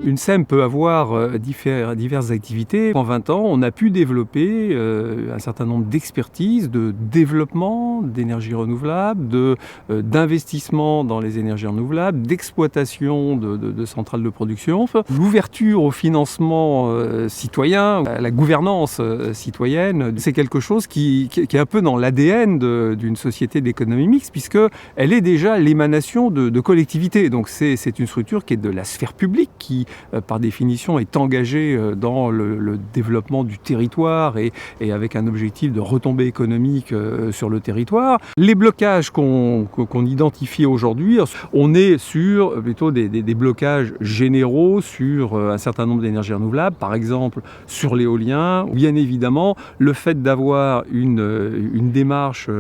Une SEM peut avoir diverses activités. En 20 ans, on a pu développer un certain nombre d'expertises, de développement d'énergies renouvelables, d'investissement dans les énergies renouvelables, d'exploitation de centrales de production. L'ouverture au financement citoyen, à la gouvernance citoyenne, c'est quelque chose qui est un peu dans l'ADN d'une société d'économie mixte, puisqu'elle est déjà l'émanation de collectivités. Donc c'est une structure qui est de la sphère publique, qui par définition est engagé dans le développement du territoire et avec un objectif de retombée économique sur le territoire. Les blocages qu'on identifie aujourd'hui, on est sur plutôt des blocages généraux sur un certain nombre d'énergies renouvelables, par exemple sur l'éolien. Bien évidemment, le fait d'avoir une démarche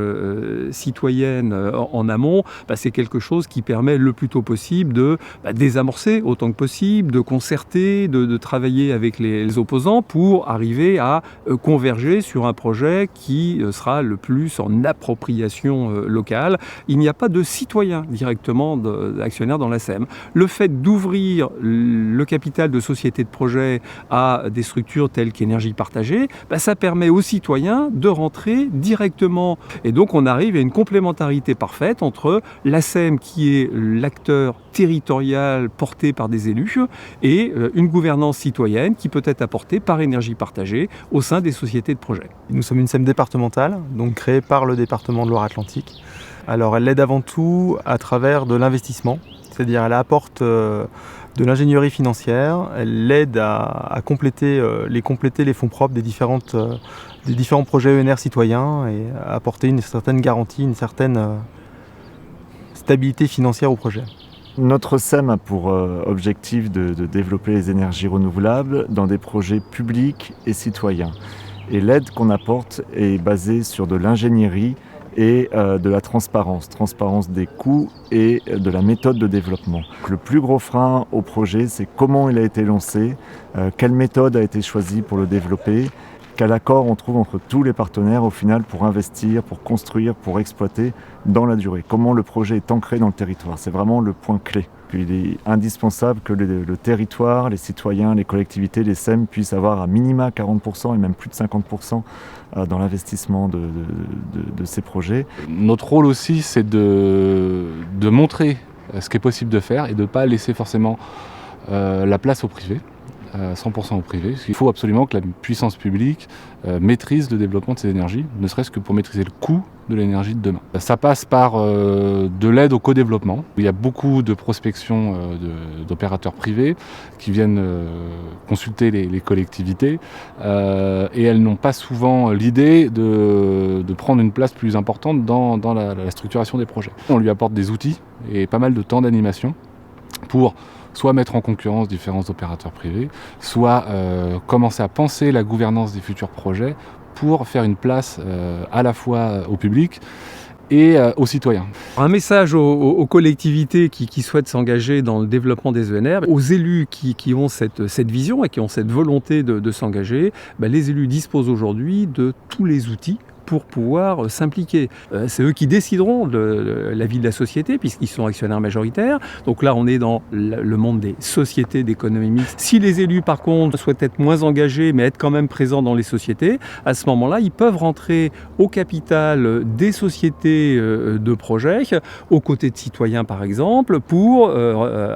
citoyenne en amont, c'est quelque chose qui permet le plus tôt possible de désamorcer autant que possible, de concerter, de travailler avec les opposants pour arriver à converger sur un projet qui sera le plus en appropriation locale. Il n'y a pas de citoyens directement actionnaires dans la SEM. Le fait d'ouvrir le capital de sociétés de projet à des structures telles qu'Énergie Partagée, ça permet aux citoyens de rentrer directement. Et donc on arrive à une complémentarité parfaite entre la SEM qui est l'acteur territorial porté par des élus et une gouvernance citoyenne qui peut être apportée par Énergie Partagée au sein des sociétés de projet. Nous sommes une SEM départementale, donc créée par le département de Loire-Atlantique. Alors elle aide avant tout à travers de l'investissement, c'est-à-dire elle apporte de l'ingénierie financière, elle aide à compléter les fonds propres des différents projets ENR citoyens et à apporter une certaine garantie, une certaine stabilité financière au projet. Notre SEM a pour objectif de développer les énergies renouvelables dans des projets publics et citoyens. Et l'aide qu'on apporte est basée sur de l'ingénierie et de la transparence des coûts et de la méthode de développement. Le plus gros frein au projet, c'est comment il a été lancé, quelle méthode a été choisie pour le développer, quel accord on trouve entre tous les partenaires au final pour investir, pour construire, pour exploiter dans la durée. Comment le projet est ancré dans le territoire, c'est vraiment le point clé. Puis il est indispensable que le territoire, les citoyens, les collectivités, les SEM puissent avoir à minima 40% et même plus de 50% dans l'investissement de ces projets. Notre rôle aussi, c'est de montrer ce qui est possible de faire et de ne pas laisser forcément la place au privé. 100% au privé. Il faut absolument que la puissance publique maîtrise le développement de ces énergies, ne serait-ce que pour maîtriser le coût de l'énergie de demain. Ça passe par de l'aide au co-développement. Il y a beaucoup de prospection d'opérateurs privés qui viennent consulter les collectivités et elles n'ont pas souvent l'idée de prendre une place plus importante dans la structuration des projets. On lui apporte des outils et pas mal de temps d'animation pour soit mettre en concurrence différents opérateurs privés, soit commencer à penser la gouvernance des futurs projets pour faire une place à la fois au public et aux citoyens. Un message aux collectivités qui souhaitent s'engager dans le développement des ENR, aux élus qui ont cette vision et qui ont cette volonté de s'engager, les élus disposent aujourd'hui de tous les outils pour pouvoir s'impliquer. C'est eux qui décideront de la vie de la société puisqu'ils sont actionnaires majoritaires. Donc là, on est dans le monde des sociétés d'économie mixte. Si les élus, par contre, souhaitent être moins engagés mais être quand même présents dans les sociétés, à ce moment-là, ils peuvent rentrer au capital des sociétés de projet, aux côtés de citoyens, par exemple, pour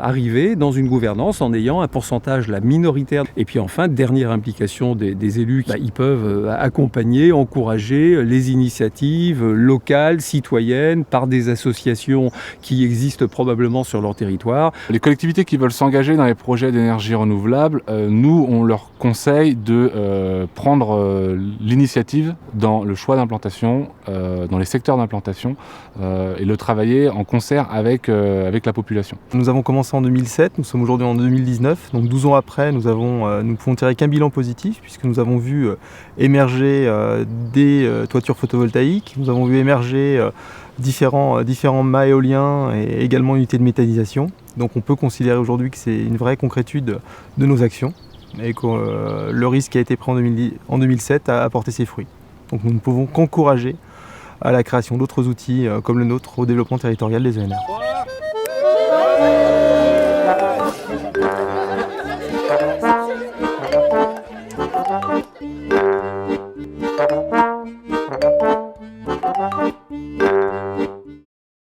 arriver dans une gouvernance en ayant un pourcentage minoritaire. Et puis enfin, dernière implication des élus, ils peuvent accompagner, encourager les initiatives locales, citoyennes, par des associations qui existent probablement sur leur territoire. Les collectivités qui veulent s'engager dans les projets d'énergie renouvelable, nous, on leur conseille de prendre l'initiative dans le choix d'implantation, dans les secteurs d'implantation, et le travailler en concert avec la population. Nous avons commencé en 2007, nous sommes aujourd'hui en 2019, donc 12 ans après, nous ne pouvons tirer qu'un bilan positif puisque nous avons vu émerger des toitures photovoltaïques, nous avons vu émerger différents mâts éoliens et également unités de méthanisation. Donc on peut considérer aujourd'hui que c'est une vraie concrétude de nos actions et que le risque qui a été pris en 2007 a apporté ses fruits. Donc nous ne pouvons qu'encourager à la création d'autres outils comme le nôtre au développement territorial des ENR.